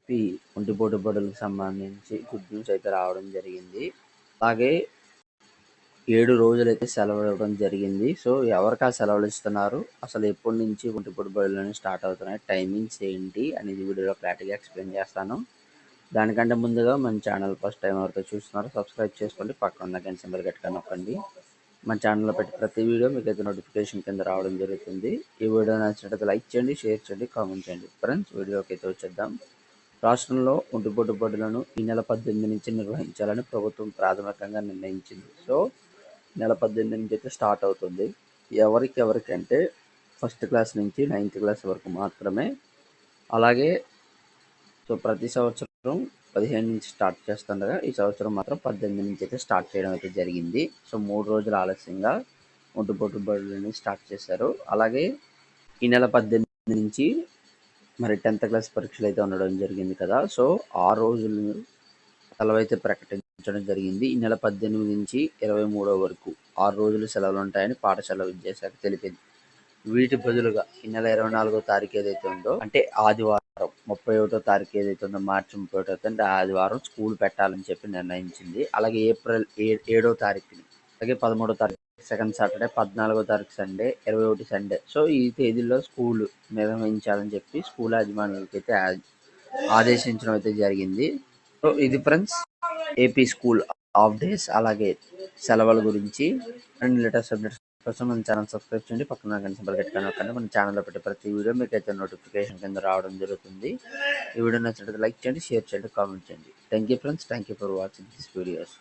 ఈ ఒంటిపూట బడులకు సంబంధించి good news అయితే రావడం జరిగింది. అలాగే 7 రోజులైతే సెలవులు ఇవ్వడం జరిగింది. సో, ఎవరికి ఆ సెలవులు ఇస్తున్నారు? అసలు ఎప్పటి నుంచి ఒంటిపూట బడులనేవి స్టార్ట్ అవుతున్నాయి? టైమింగ్స్ ఏంటి? అనేది వీడియోలో క్లారిటీగా ఎక్స్‌ప్లెయిన్ చేస్తాను. దానికంటే ముందుగా మన ఛానల్ ఫస్ట్ టైం ఎవరైతే చూస్తున్నారో సబ్స్క్రైబ్ చేసుకోండి. పక్కన ఉన్న గంట సింబల్ గట్టిగా నొక్కండి. మన ఛానల్‌లో పెట్టే ప్రతి వీడియో మీకైతే నోటిఫికేషన్ కింద రావడం జరుగుతుంది. ఈ వీడియో నచ్చినట్లయితే లైక్ చేయండి, షేర్ చేయండి, కామెంట్ చేయండి. ఫ్రెండ్స్ వీడియోకి అయితే వచ్చేద్దాం. రాష్ట్రంలో ఒంటిపూట బడులను ఈ నెల 18 నుంచి నిర్వహించాలని ప్రభుత్వం ప్రాథమికంగా నిర్ణయించింది. సో, నెల 18 నుంచి అయితే స్టార్ట్ అవుతుంది. ఎవరికంటే ఫస్ట్ క్లాస్ నుంచి 9th క్లాస్ వరకు మాత్రమే. అలాగే సో ప్రతి సంవత్సరం 15 నుంచి స్టార్ట్ చేస్తుండగా ఈ సంవత్సరం మాత్రం 18 నుంచి అయితే స్టార్ట్ చేయడం అయితే జరిగింది. సో 3 రోజులు ఆలస్యంగా ఒంటిపూట బడులని స్టార్ట్ చేశారు. అలాగే ఈ నెల 18 నుంచి మరి 10th క్లాస్ పరీక్షలు అయితే ఉండడం జరిగింది కదా. సో ఆ రోజులు సెలవైతే ప్రకటించడం జరిగింది. ఈ నెల 18 నుంచి 23 వరకు 6 రోజులు సెలవులు ఉంటాయని పాఠశాల విద్యాశాఖ తెలిపింది. వీటి బదులుగా ఈ నెల 24వ తారీఖు ఏదైతే ఉందో అంటే ఆదివారం 31వ తారీఖు ఏదైతే ఉందో మార్చి 31వ అంటే ఆదివారం స్కూల్ పెట్టాలని చెప్పి నిర్ణయించింది. అలాగే ఏప్రిల్ 7వ తారీఖుని అలాగే 13వ తారీఖు సెకండ్ సాటర్డే, 14వ తారీఖు సండే, 21 సండే. సో ఈ తేదీల్లో స్కూల్ నిర్వహించాలని చెప్పి స్కూల్ యాజమాన్యాలకి అయితే ఆదేశించడం అయితే జరిగింది. సో ఇది friends AP school of days అలాగే సెలవుల గురించి అండ్ లేటెస్ట్ అప్డేట్స్ కోసం మన ఛానల్ సబ్స్క్రైబ్ చేయండి. పక్కన గంట సింబల్ గట్టిగా నొక్కండి. మన ఛానల్లో పెట్టే ప్రతి వీడియో మీకు అయితే నోటిఫికేషన్ కింద రావడం జరుగుతుంది. ఈ వీడియో నచ్చినట్లయితే లైక్ చేయండి, షేర్ చేయండి, కామెంట్ చేయండి. Thank you friends. Thank you for watching this videos.